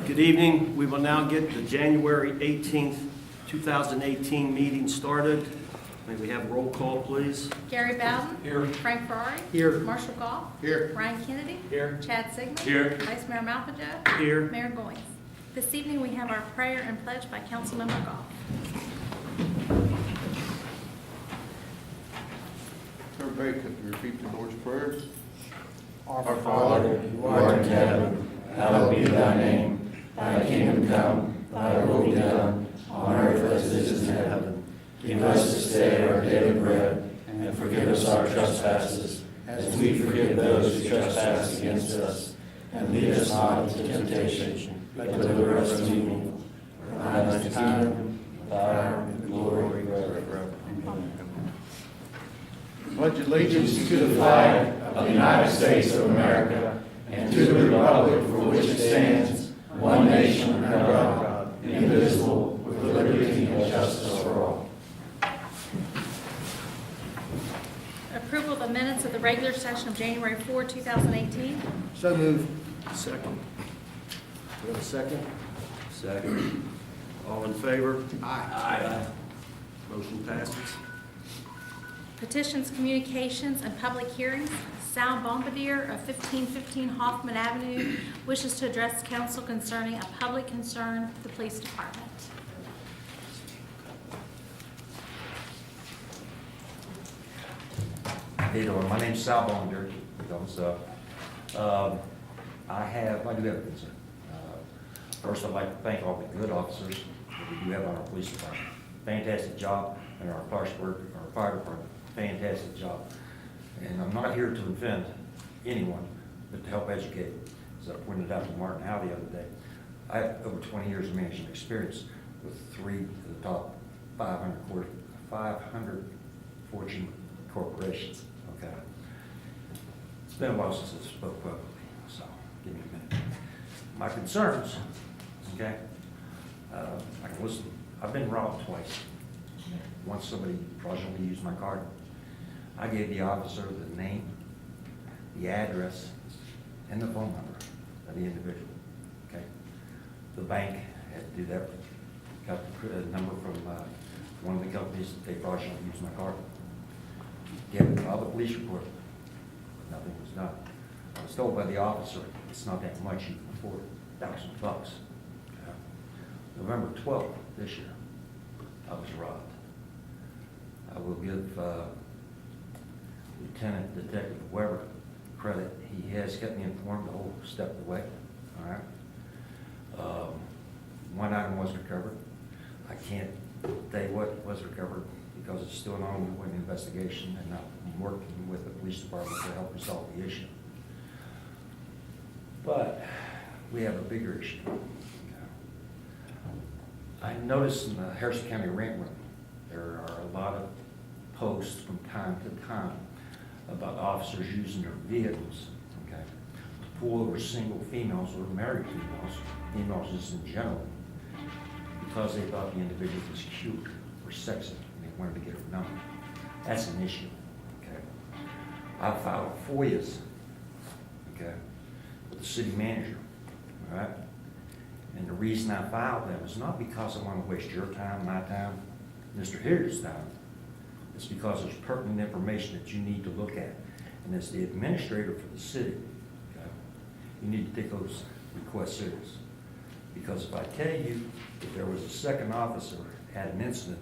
Good evening. We will now get the January 18th, 2018 meeting started. May we have roll call, please? Gary Bowden. Here. Frank Ferrari. Here. Marshall Goff. Here. Ryan Kennedy. Here. Chad Sigmund. Here. Vice Mayor Malpaja. Here. Mayor Goins. This evening, we have our prayer and pledge by Councilmember Goff. Everybody could repeat the Lord's Prayer. Our Father, who art in heaven, hallowed be thy name. Thy kingdom come, thy will be done, on earth as it is in heaven. Give us this day our daily bread, and forgive us our trespasses, as we forgive those who trespass against us. And lead us not into temptation, but deliver us from evil. For thine is the kingdom, power, and glory forever. Amen. Pledge allegiance To the flag of the United States of America, and to the republic for which it stands, one nation under God, indivisible, with liberty and justice for all. Approval of the minutes of the regular session of January 4, 2018. So moved. Second. We have a second? Second. All in favor? Aye. Motion passes. Petitions, communications, and public hearings. Sal Bombardier of 1515 Hoffman Avenue wishes to address council concerning a public concern, the police department. How you doing? My name's Sal Bonder. I do have a concern. First, I'd like to thank all the good officers that we do have on our police department. Fantastic job, and our Clarksburg, our fire department, fantastic job. And I'm not here to offend anyone, but to help educate. As I pointed out to Martin Howe the other day, I have over 20 years of management experience with 3 of the top 500 Fortune corporations. Okay. It's been a while since I spoke publicly, so give me a minute. My concerns, okay, I can listen. I've been robbed twice. Once somebody fraudulently used my card. I gave the officer the name, the address, and the phone number of the individual, okay? The bank had to do that. Got the number from one of the companies that they fraudulently used my card. Gave it to the police report. Nothing was done. I was told by the officer, it's not that much, you can afford $1,000. Okay. November 12th this year, I was robbed. I will give Lieutenant Detective Weber credit. He has kept me informed the whole step of the way. All right. One item was recovered. I can't tell you what was recovered because it's still an ongoing investigation, and I'm working with the police department to help resolve the issue. But we have a bigger issue. I noticed in the Harrison County rent room, there are a lot of posts from time to time about officers using their vehicles, okay, to pull over single females or married females just in general, because they thought the individual was cute or sexy and they wanted to get her number. That's an issue, okay. I filed FOIAs, okay, with the city manager, all right? And the reason I filed them is not because I want to waste your time, my time, Mr. Hilliard's time. It's because there's pertinent information that you need to look at. And as the administrator for the city, okay, you need to take those requests serious. Because if I tell you that there was a second officer at an incident,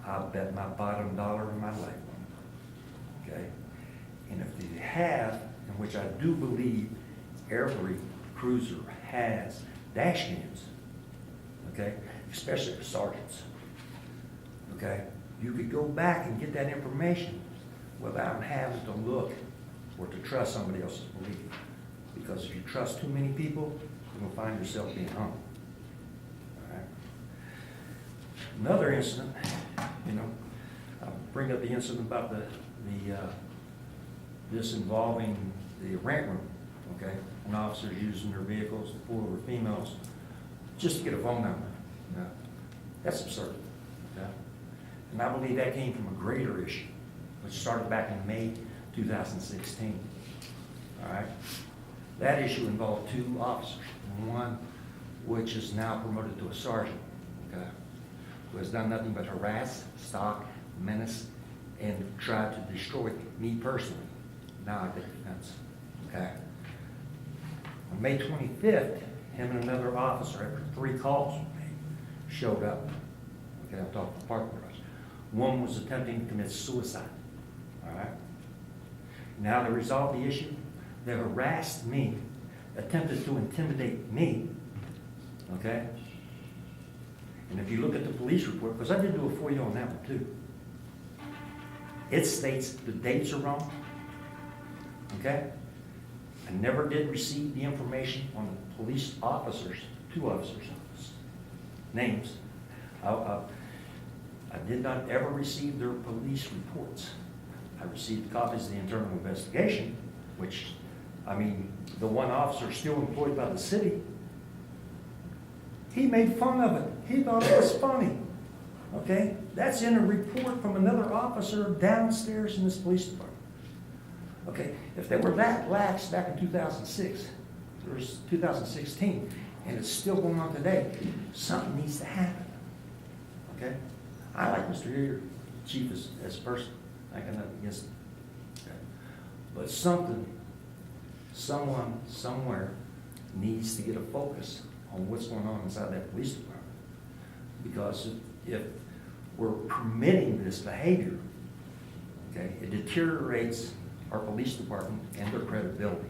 I'll bet my bottom dollar in my life on it, okay? And if you have, in which I do believe every cruiser has dash cams, okay, especially the sergeants, okay? You could go back and get that information without having to look or to trust somebody else's belief. Because if you trust too many people, you're gonna find yourself being hung. All right. Another incident, I'll bring up the incident about this involving the rent room, okay? And officers using their vehicles to pull over females just to get a phone number. That's absurd. Okay? And I believe that came from a greater issue, which started back in May 2016. All right? That issue involved 2 officers. One which is now promoted to a sergeant, okay, who has done nothing but harass, stalk, menace, and try to destroy me personally. Now I take offense, okay? On May 25th, him and another officer, after 3 calls from me, showed up. Okay, I'm talking the parking garage. One was attempting to commit suicide, all right? Now to resolve the issue, they harassed me, attempted to intimidate me, okay? And if you look at the police report, because I did do a FOIA on that one too, it states the dates are wrong, okay? I never did receive the information on the police officers, 2 officers' names. I did not ever receive their police reports. I received copies of the internal investigation, which, I mean, the one officer still employed by the city, he made fun of it. He thought it was funny, okay? That's in a report from another officer downstairs in this police department. Okay, if they were that lax back in 2006, or 2016, and it's still going on today, something needs to happen, okay? I like Mr. Hillier, chief as a person, I got nothing against him, okay? But something, someone, somewhere needs to get a focus on what's going on inside that police department. Because if we're permitting this behavior, okay, it deteriorates our police department and their credibility.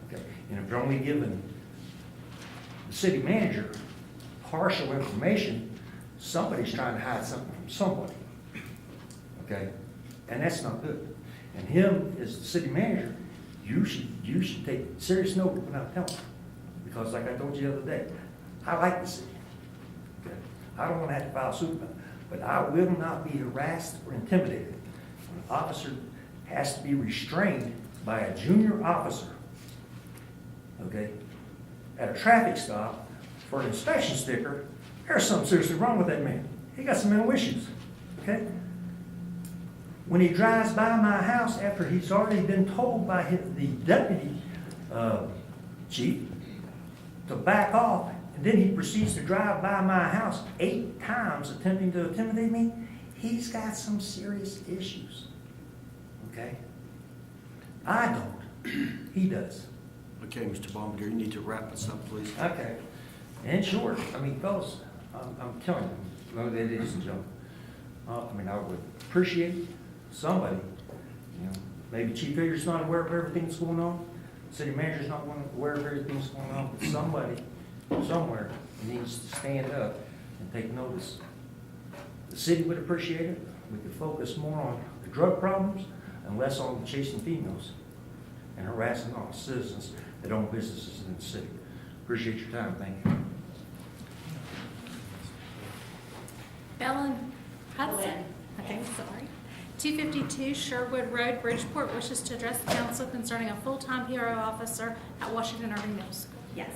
Okay, and if they're only giving the city manager partial information, somebody's trying to hide something from somebody. Okay, and that's not good. And him as the city manager, you should take serious note of what I'm telling you, because like I told you the other day, I like the city. Okay, I don't want to have to file suit, but I will not be harassed or intimidated. An officer has to be restrained by a junior officer, okay, at a traffic stop for an inspection sticker. There's something seriously wrong with that man. He got some mental issues, okay? When he drives by my house after he's already been told by the deputy chief to back off, and then he proceeds to drive by my house 8 times attempting to intimidate me, he's got some serious issues. Okay? I don't. He does. Okay, Mr. Bombardier, you need to wrap this up, please. Okay. In short, I mean, fellas, I'm telling you, ladies and gentlemen, I mean, I would appreciate somebody, you know, maybe Chief Hilliard's not aware of everything that's going on, city manager's not aware of everything that's going on, but somebody, somewhere, needs to stand up and take notice. The city would appreciate it. We could focus more on the drug problems and less on chasing females and harassing all citizens that own businesses in the city. Appreciate your time. Thank you. Belen Hudson, okay, sorry. 252 Sherwood Road, Bridgeport, wishes to address the council concerning a full-time PRO officer at Washington Irving Middle School. Yes.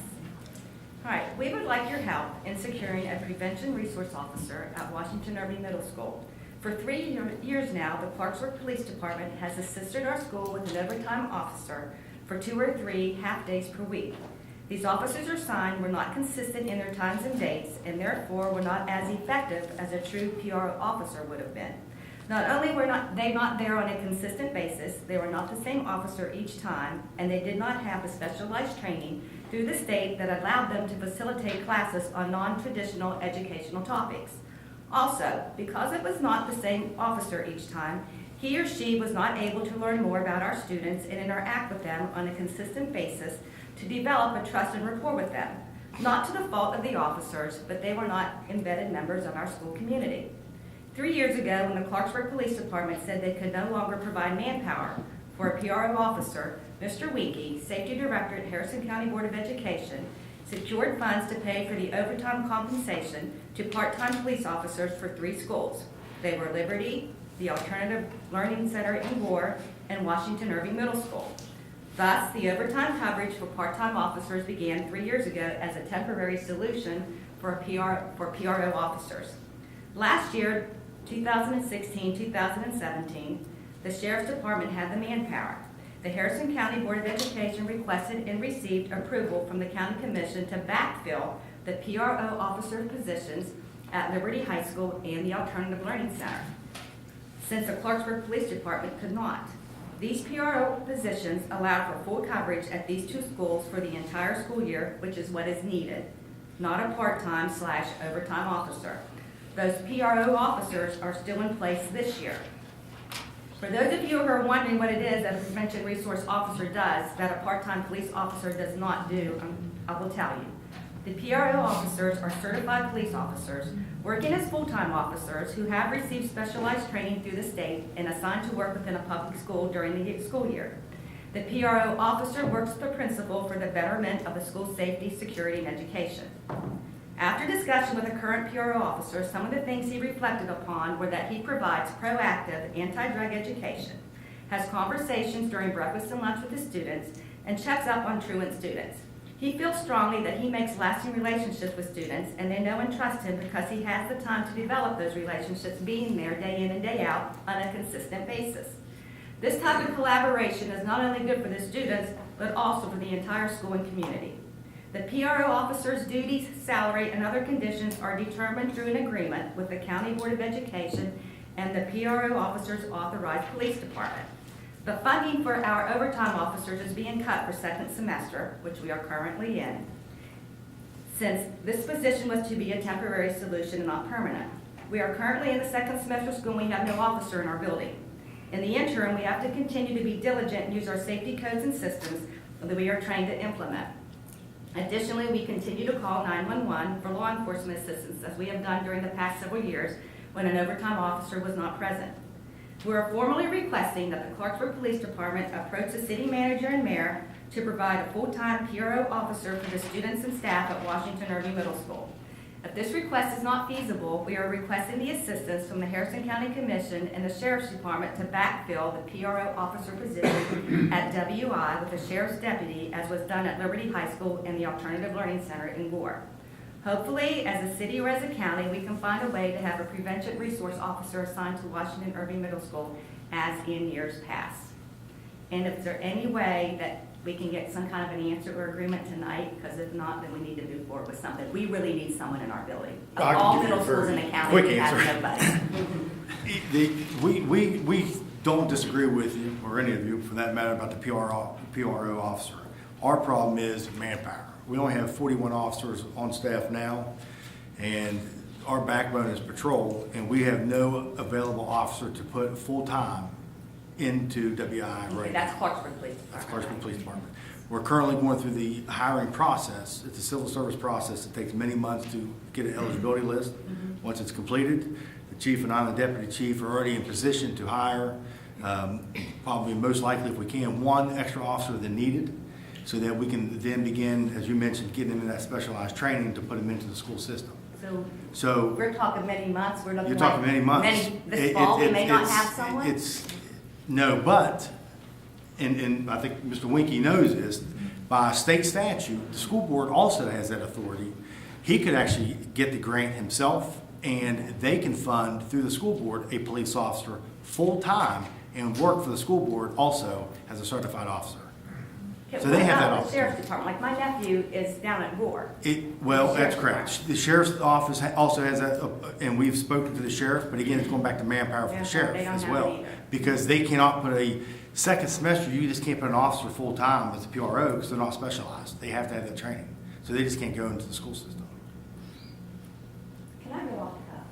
All right, we would like your help in securing a prevention resource officer at Washington Irving Middle School. For 3 years now, the Clarksburg Police Department has assisted our school with an overtime officer for 2 or 3 half-days per week. These officers assigned were not consistent in their times and dates, and therefore were not as effective as a true PRO officer would have been. Not only were they not there on a consistent basis, they were not the same officer each time, and they did not have the specialized training through the state that allowed them to facilitate classes on non-traditional educational topics. Also, because it was not the same officer each time, he or she was not able to learn more about our students and interact with them on a consistent basis to develop a trust and rapport with them. Not to the fault of the officers, but they were not embedded members of our school community. 3 years ago, when the Clarksburg Police Department said they could no longer provide manpower for a PRO officer, Mr. Winkie, Safety Director at Harrison County Board of Education, secured funds to pay for the overtime compensation to part-time police officers for 3 schools. They were Liberty, the Alternative Learning Center in Gore, and Washington Irving Middle School. Thus, the overtime coverage for part-time officers began 3 years ago as a temporary solution for PRO officers. Last year, 2016-2017, the Sheriff's Department had the manpower. The Harrison County Board of Education requested and received approval from the County Commission to backfill the PRO officer positions at Liberty High School and the Alternative Learning Center, since the Clarksburg Police Department could not. These PRO positions allow for full coverage at these two schools for the entire school year, which is what is needed, not a part-time/overtime officer. Those PRO officers are still in place this year. For those of you who are wondering what it is that a prevention resource officer does that a part-time police officer does not do, I will tell you. The PRO officers are certified police officers working as full-time officers who have received specialized training through the state and assigned to work within a public school during the school year. The PRO officer works with the principal for the betterment of the school's safety, security, and education. After discussion with the current PRO officer, some of the things he reflected upon were that he provides proactive anti-drug education, has conversations during breakfast and lunch with the students, and checks up on truant students. He feels strongly that he makes lasting relationships with students, and they know and trust him because he has the time to develop those relationships, being there day in and day out on a consistent basis. This type of collaboration is not only good for the students, but also for the entire school and community. The PRO officer's duties, salary, and other conditions are determined through an agreement with the County Board of Education and the PRO officer's authorized police department. The funding for our overtime officers is being cut for second semester, which we are currently in, since this position was to be a temporary solution and not permanent. We are currently in the second semester school and we have no officer in our building. In the interim, we have to continue to be diligent and use our safety codes and systems that we are trained to implement. Additionally, we continue to call 911 for law enforcement assistance, as we have done during the past several years when an overtime officer was not present. We are formally requesting that the Clarksburg Police Department approach the city manager and mayor to provide a full-time PRO officer for the students and staff at Washington Irving Middle School. If this request is not feasible, we are requesting the assistance from the Harrison County Commission and the Sheriff's Department to backfill the PRO officer position at WI with a sheriff's deputy, as was done at Liberty High School and the Alternative Learning Center in Gore. Hopefully, as a city or as a county, we can find a way to have a prevention resource officer assigned to Washington Irving Middle School as in years past. And if there any way that we can get some kind of an answer or agreement tonight, because if not, then we need to move forward with something. We really need someone in our building. Of I can all give you a middle schools in very the county, quick we have answer. nobody. We don't disagree with you, or any of you for that matter, about the PRO officer. Our problem is manpower. We only have 41 officers on staff now, and our backbone is patrol, and we have no available officer to put full-time into WI right now. That's Clarksburg Police That's Department. Clarksburg Police Department. We're currently going through the hiring process. It's a civil service process. It takes many months to get an eligibility list. Once it's completed, the chief and I, the deputy chief, are already in position to hire, probably most likely if we can, one extra officer than needed, so that we can then begin, as you mentioned, getting into that specialized training to put them into the school system. So We're talking many months. We're looking you're talking like many months. This fall, we may not It's- have someone. No, but, and I think Mr. Winkie knows this, by state statute, the school board also has that authority. He could actually get the grant himself, and they can fund through the school board a police officer full-time and work for the school board also as a certified officer. Okay, So they have that what about the option. sheriff's department? Like my nephew is down at Gore. Well, The that's sheriff's correct. The sheriff's office also has that, and we've spoken to the sheriff, but again, it's going back to manpower for Yeah, the they sheriff don't as have it well. either. Because they cannot put a second semester, you just can't put an officer full-time as a PRO because they're not specialized. They have to have that training. So they just can't go into the school system. Can I go off the cuff?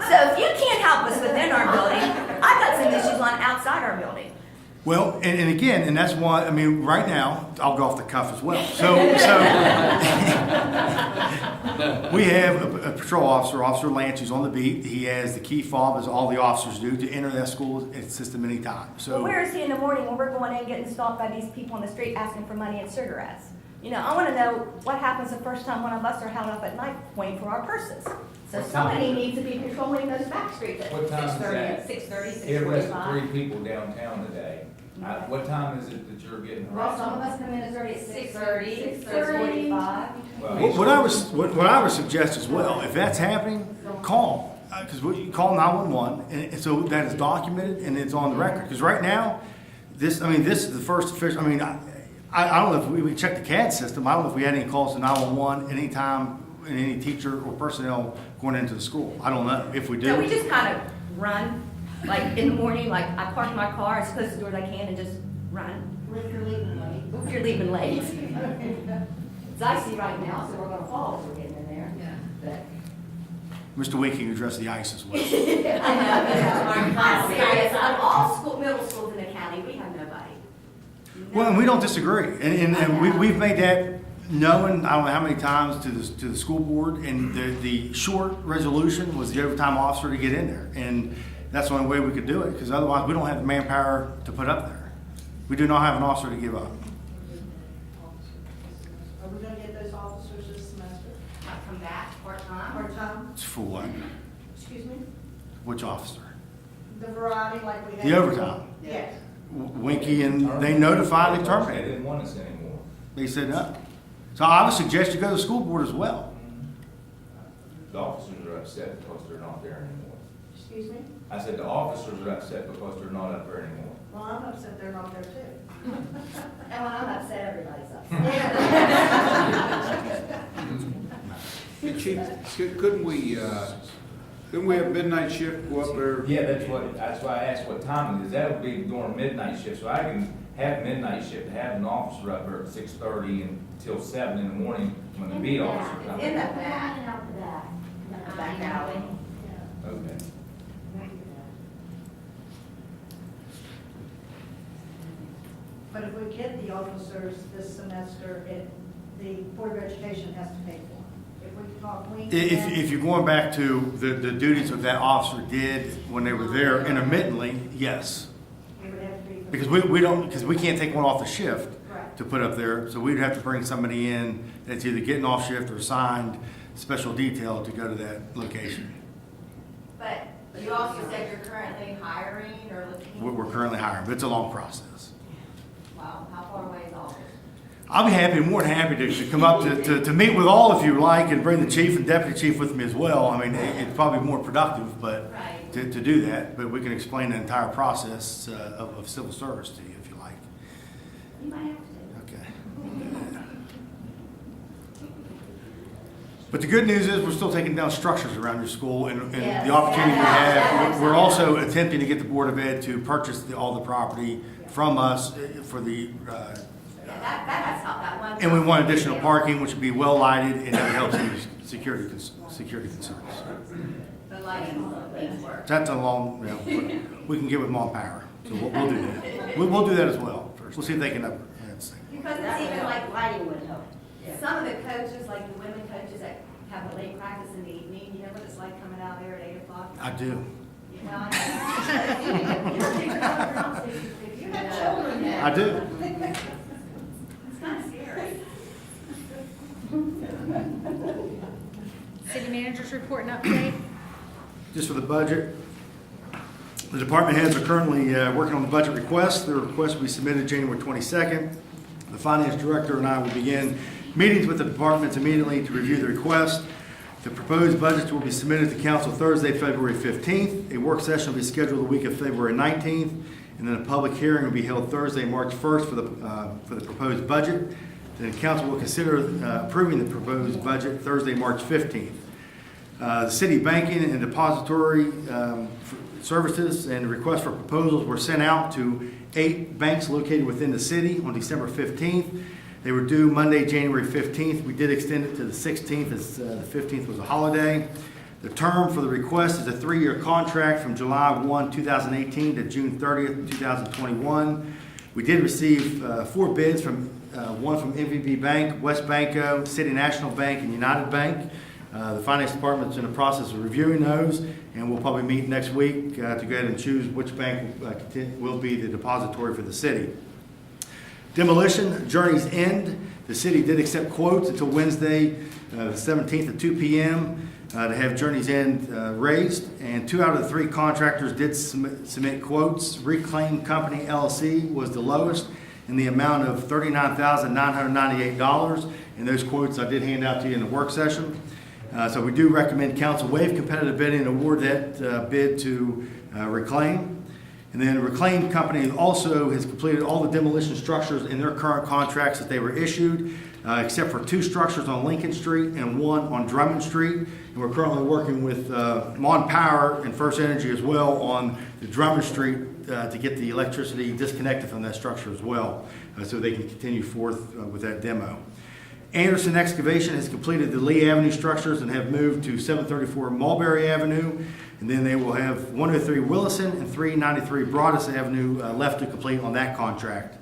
So if you can't help us within our building, I've got some issues on outside our building. Well, and again, and that's why, I mean, right now, I'll go off the cuff as well. So we have a patrol officer, Officer Lance, who's on the beat. He has the key fob, as all the officers do, to enter that school system anytime. Well, So where is he in the morning when we're going in getting stopped by these people on the street asking for money and cigarettes? You know, I want to know what happens the first time one of us are held up at night pointing for our purses. So What time somebody is it? needs to be patrolling those back streets at What time is 6:30, that? 6:30, He arrested 6:45. 3 people downtown today. What time is it that you're getting Well, harassed? some of us come in as early as 6:30, 6:45. Well, he's- what I would suggest as well, if that's happening, call, because we call 911, and so that is documented and it's on the record. Because right now, this is the first official. I mean, I don't know if we checked the CAD system. I don't know if we had any calls to 911 at any time, and any teacher or personnel going into the school. I don't know if we do. So we just kind of run, like in the morning, like I park my car as close to the door as I can and just run. If you're leaving late. If you're leaving late. It's icy right now, so we're gonna fall if we're getting in there. But Mr. Wink can address the ice as well. I know, I'm serious. Of all middle schools in the county, we have nobody. Well, and we don't disagree, and we've made that known, I don't know how many times to the school board, and the short resolution was the overtime officer to get in there, and that's the only way we could do it, because otherwise we don't have the manpower to put up there. We do not have an officer to give up. Are we gonna get those officers this semester? Come back part-time. Part-time? It's for what? Excuse me? Which officer? The variety like we had. The overtime. Yes. Winky, and they notified the They terminated. didn't want us anymore. They said no. So I would suggest you go to the school board as well. The officers are upset because they're not there anymore. Excuse me? I said the officers are upset because they're not up there anymore. Well, I'm upset they're not there too. And when I'm upset, everybody's upset. Hey, Chief, couldn't we have midnight shift go up there? Yeah, that's why I asked what time it is. That would be during midnight shift, so I can have midnight shift, have an officer up there at 6:30 until 7 in the morning when the beat officer comes. In the back. Out the back. The back alley. Okay. But if we get the officers this semester, the Board of Education has to pay for them. If we talk, If you're going back to the duties that that officer did when they were there intermittently, yes. it would have to be. Because we can't take one off the shift Right. to put up there, so we'd have to bring somebody in that's either getting off shift or assigned special detail to go to that location. But you also said you're currently hiring or looking? We're currently hiring, but it's a long process. Wow, how far away is all this? I'll be happy, more than happy to come up to meet with all if you like, and bring the chief and deputy chief with me as well. I mean, it's probably more productive, but Right. to do that, but we can explain the entire process of civil service to you if you like. You might have to. Okay. But the good news is we're still taking down structures around your school, and Yes. the opportunity we have, we're Yes. also attempting to get the Board of Ed to purchase all the property from us for the, Yeah, that has helped that one. and we want additional parking, which would be well lighted, and that helps in security concerns. The lighting needs work. That's a long, we can get with Mon Power, so we'll do that. We'll do that as well. We'll see if they can, that's Because it's even like lighting would help. Some of the coaches, like the women coaches that have a late practice in the evening, you know what it's like coming out there at 8 o'clock? I do. Well, I know. If you have children now. I do. It's kind of scary. City managers report and update. Just for the budget, the department heads are currently working on the budget request. The request will be submitted January 22nd. The finance director and I will begin meetings with the departments immediately to review the request. The proposed budgets will be submitted to council Thursday, February 15th. A work session will be scheduled the week of February 19th, and then a public hearing will be held Thursday, March 1st for the proposed budget. Then council will consider approving the proposed budget Thursday, March 15th. The city banking and depository services and requests for proposals were sent out to 8 banks located within the city on December 15th. They were due Monday, January 15th. We did extend it to the 16th as the 15th was a holiday. The term for the request is a 3-year contract from July 1, 2018 to June 30th, 2021. We did receive 4 bids from one from MVB Bank, West Banco, City National Bank, and United Bank. The finance department's in the process of reviewing those, and we'll probably meet next week to go ahead and choose which bank will be the depository for the city. Demolition, Journey's End. The city did accept quotes until Wednesday, the 17th at 2 p.m. To have Journey's End raised, and 2 out of the 3 contractors did submit quotes. Reclaim Company LLC was the lowest in the amount of $39,998, and those quotes I did hand out to you in the work session. So we do recommend council waive competitive bidding and award that bid to Reclaim. And then Reclaim Company also has completed all the demolition structures in their current contracts that they were issued, except for 2 structures on Lincoln Street and 1 on Drummond Street. And we're currently working with Mon Power and First Energy as well on the Drummond Street to get the electricity disconnected from that structure as well, so they can continue forth with that demo. Anderson Excavation has completed the Lee Avenue structures and have moved to 734 Mulberry Avenue. And then they will have 103 Willison and 393 Broadus Avenue left to complete on that contract.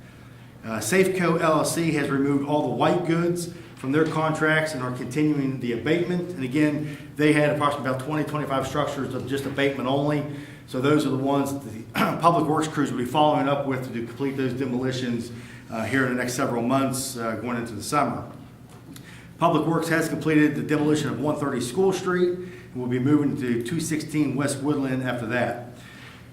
Safeco LLC has removed all the white goods from their contracts and are continuing the abatement. And again, they had approximately about 20-25 structures of just abatement only. So those are the ones that the Public Works crews will be following up with to complete those demolitions here in the next several months going into the summer. Public Works has completed the demolition of 130 School Street and will be moving to 216 West Woodland after that.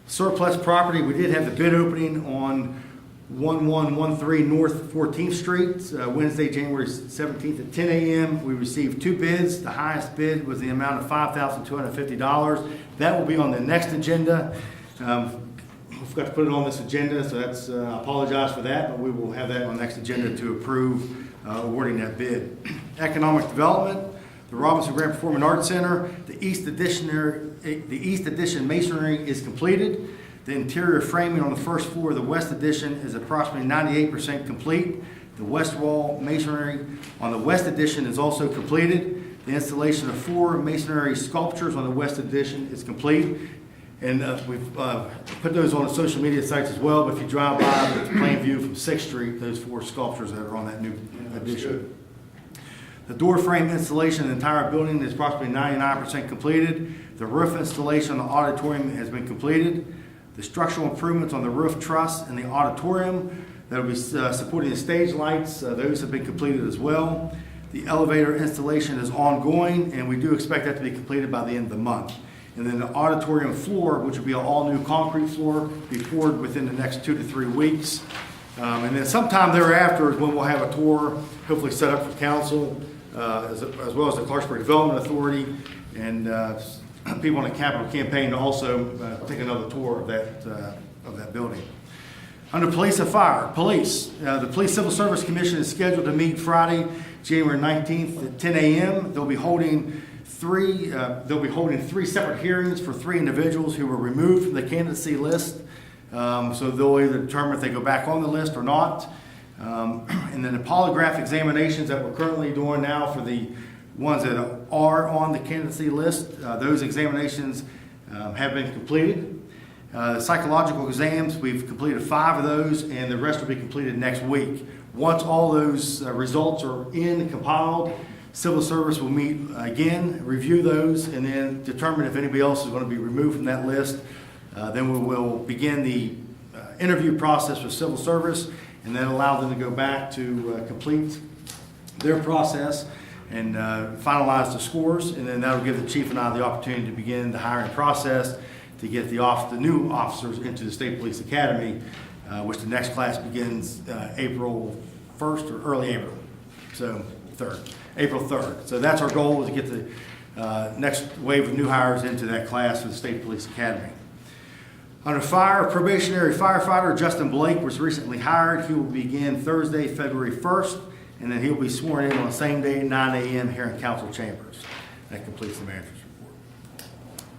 Surplus property, we did have the bid opening on 1113 North 14th Street, Wednesday, January 17th at 10 a.m. We received 2 bids. The highest bid was the amount of $5,250. That will be on the next agenda. We forgot to put it on this agenda, so that's, I apologize for that, but we will have that on the next agenda to approve awarding that bid. Economic Development, the Robinson Grant Performing Arts Center, the East Addition masonry is completed. The interior framing on the first floor of the West Addition is approximately 98% complete. The west wall masonry on the West Addition is also completed. The installation of 4 masonry sculptures on the West Addition is complete. And we've put those on the social media sites as well, but if you drive by the plain view from 6th Street, those 4 sculptures that are on that new addition. The door frame installation in the entire building is approximately 99% completed. The roof installation on the auditorium has been completed. The structural improvements on the roof truss in the auditorium that will be supporting the stage lights, those have been completed as well. The elevator installation is ongoing, and we do expect that to be completed by the end of the month. And then the auditorium floor, which will be an all-new concrete floor, will be poured within the next 2 to 3 weeks. And then sometime thereafter is when we'll have a tour, hopefully set up for council, as well as the Clarksburg Development Authority, and people on the capital campaign to also take another tour of that building. Under Police and Fire, the Police Civil Service Commission is scheduled to meet Friday, January 19th at 10 a.m. They'll be holding 3 separate hearings for 3 individuals who were removed from the candidacy list. So they'll either determine if they go back on the list or not. And then the polygraph examinations that we're currently doing now for the ones that are on the candidacy list, those examinations have been completed. Psychological exams, we've completed 5 of those, and the rest will be completed next week. Once all those results are in and compiled, Civil Service will meet again, review those, and then determine if anybody else is going to be removed from that list. Then we will begin the interview process with Civil Service, and then allow them to go back to complete their process and finalize the scores. And then that'll give the chief and I the opportunity to begin the hiring process to get the new officers into the State Police Academy, which the next class begins April 1st or early April, so April 3rd. So that's our goal, is to get the next wave of new hires into that class for the State Police Academy. Under Fire, probationary firefighter Justin Blake was recently hired. He will begin Thursday, February 1st, and then he'll be sworn in on the same day, 9 a.m. here in council chambers. That completes the manager's report.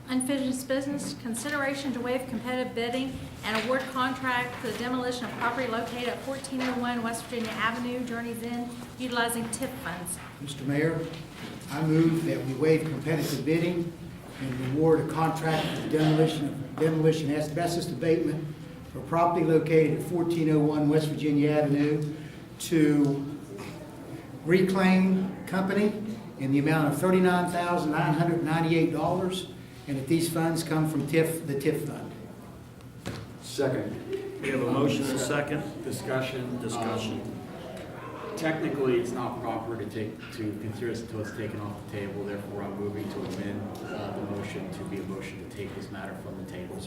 Unfinished business, consideration to waive competitive bidding and award contract for the demolition of property located at 1401 West Virginia Avenue, Journey's Inn, utilizing TIP funds. Mr. Mayor, I move that we waive competitive bidding and award a contract for the demolition asbestos abatement for property located at 1401 West Virginia Avenue to Reclaim Company in the amount of $39,998, and that these funds come from the TIF fund. Second. We have a motion and a second. Discussion. Technically, it's not proper to consider this until it's taken off the table. Therefore, I'm moving to amend the motion to be a motion to take this matter from the table.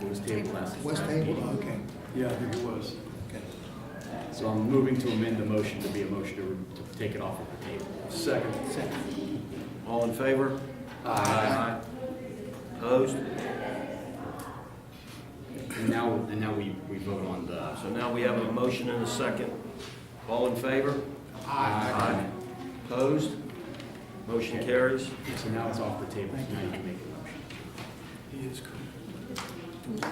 It was tabled last Table? meeting. Okay. Yeah, I think it was. Okay. So I'm moving to amend the motion to be a motion to take it off of the table. Second. Second. All in favor? Aye. Opposed? And now we vote on the. So now we have a motion and a second. All in favor? Aye. Opposed? Motion carries. So now it's off the table, so now you can make a motion.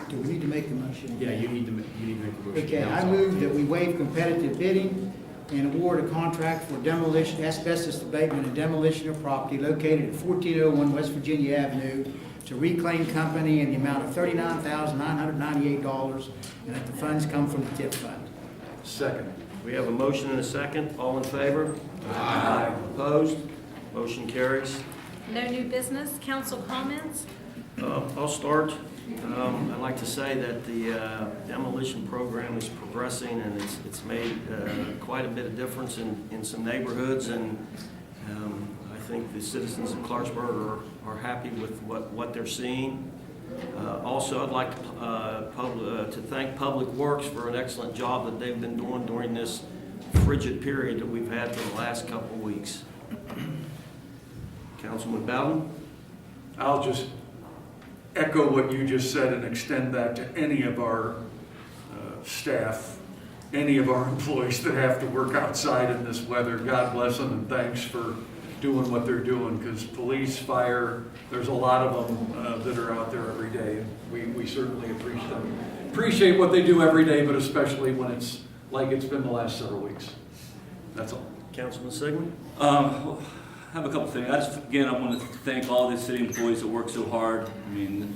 Do we need to make the motion? Yeah, you need to make a motion. Okay, Now I it's off. move that we waive competitive bidding and award a contract for demolition, asbestos abatement and demolition of property located at 1401 West Virginia Avenue to Reclaim Company in the amount of $39,998, and that the funds come from the TIP fund. Second. We have a motion and a second. All in favor? Aye. Opposed? Motion carries. No new business. Council comments? I'll start. I'd like to say that the demolition program is progressing, and it's made quite a bit of difference in some neighborhoods, and I think the citizens of Clarksburg are happy with what they're seeing. Also, I'd like to thank Public Works for an excellent job that they've been doing during this frigid period that we've had for the last couple of weeks. Councilman Bowden? I'll just echo what you just said and extend that to any of our staff, any of our employees that have to work outside in this weather. God bless them, and thanks for doing what they're doing, because police, fire, there's a lot of them that are out there every day. And we certainly appreciate what they do every day, but especially when it's like it's been the last several weeks. That's all. Councilman Sigmund? I have a couple things. I want to thank all the city employees that work so hard. I mean,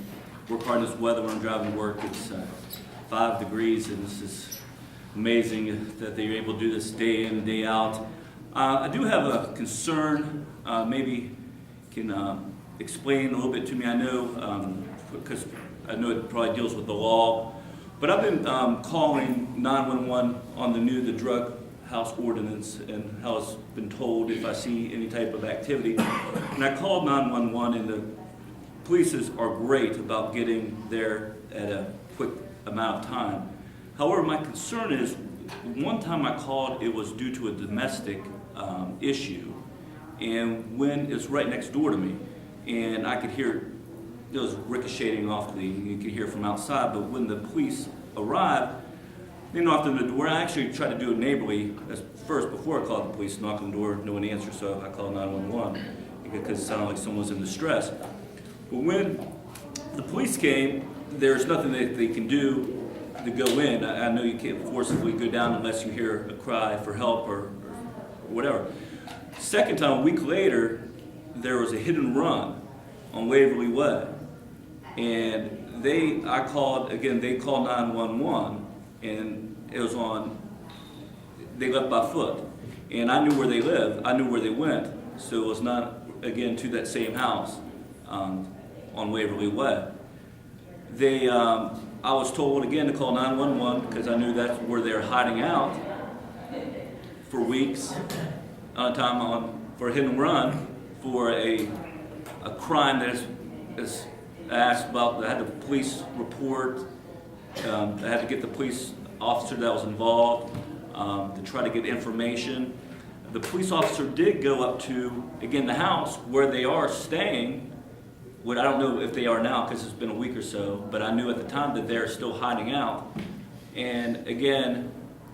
work hard in this weather when I'm driving to work. It's 5 degrees, and this is amazing that they're able to do this day in, day out. I do have a concern. Maybe can explain a little bit to me. I know, because I know it probably deals with the law, but I've been calling 911 on the drug house ordinance, and how it's been told if I see any type of activity. And I called 911, and the police are great about getting there at a quick amount of time. However, my concern is, one time I called, it was due to a domestic issue, and when it's right next door to me, and I could hear it was ricocheting off you could hear from outside, but when the police arrived, they knocked on the door. I actually tried to do it neighborly first before I called the police. Knocked on the door, no one answered, so I called 911 because it sounded like someone was in distress. But when the police came, there's nothing that they can do to go in. I know you can't forcibly go down unless you hear a cry for help or whatever. Second time, a week later, there was a hit and run on Waverly Way, and they called 911. And it was they left by foot. And I knew where they lived, I knew where they went. So it was not, again, to that same house on Waverly Way. I was told again to call 911 because I knew that's where they're hiding out for weeks on a time for a hit and run for a crime that is asked about. I had the police report. I had to get the police officer that was involved to try to get information. The police officer did go up to, again, the house where they are staying. What I don't know if they are now because it's been a week or so, but I knew at the time that they're still hiding out. And again,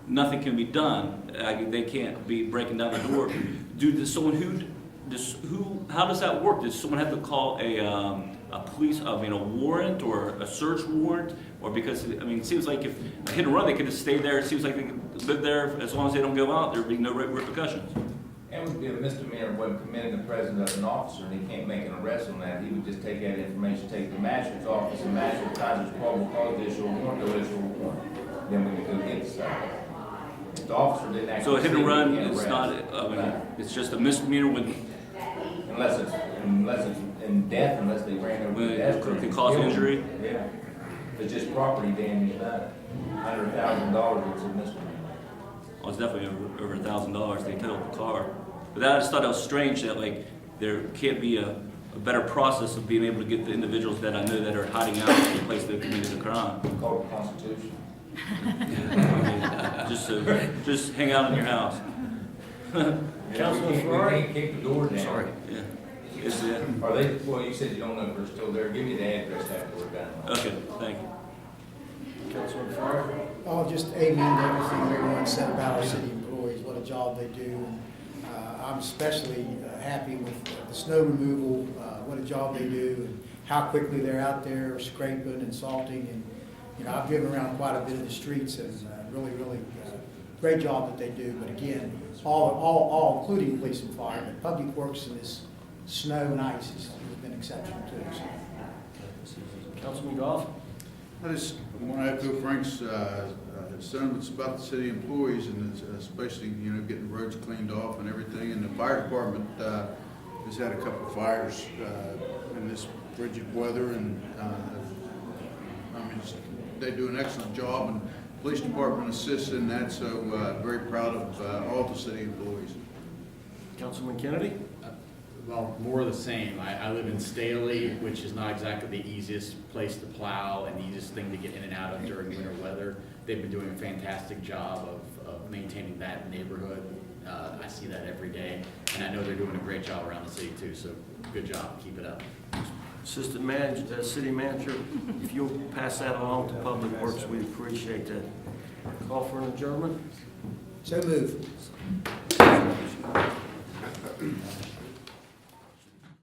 nothing can be done. They can't be breaking down the door. How does that work? Does someone have to call a warrant or a search warrant? Or because, it seems like if a hit and run, they could just stay there. It seems like they could live there as long as they don't go out. There would be no repercussions. It would be a misdemeanor when committing the presence of an officer, and he can't make an arrest on that. He would just take that information, take the magistrate's office, and magistrate ties his probable cause to issue a warrant, they'll issue a warrant. Then we can go get the stuff. If the officer didn't actually. So a hit and run, it's it's not, it's just a misdemeanor unless it's in death, unless they ran over the death. Could cause injury? Yeah. If it's just property damage done, $100,000, it's a misdemeanor. Well, it's definitely over $1,000 they totaled the car. But I just thought it was strange that there can't be a better process of being able to get the individuals that I know that are hiding out in the place that committed the crime. It's called the Constitution. Just hang out in your house. Councilman Ferrari? We can't kick the door down. Sorry. Yeah. Are they? Well, you said you don't know if they're still there. Give me the address after we're done. Okay, thank you. Councilman Farr? Oh, just amen to everything everyone said about our city employees, what a job they do. And I'm especially happy with the snow removal, what a job they do, and how quickly they're out there scraping and salting. And, you know, I've driven around quite a bit of the streets, and really great job that they do. But again, all, including police and fire, but public works in this snow and ice has been exceptional too. So. Councilman Goff? I just want to echo Frank's sentiments about the city employees, and especially, you know, getting roads cleaned off and everything. And the fire department has had a couple of fires in this frigid weather, and I mean, they do an excellent job, and the police department assists in that, so very proud of all the city employees. Councilman Kennedy? Well, more of the same. I live in Staley, which is not exactly the easiest place to plow and the easiest thing to get in and out of during winter weather. They've been doing a fantastic job of maintaining that neighborhood. I see that every day, and I know they're doing a great job around the city too, so good job. Keep it up. Assistant Manager, City Manager, if you'll pass that along to Public Works, we'd appreciate that. Call for an adjournment? So move.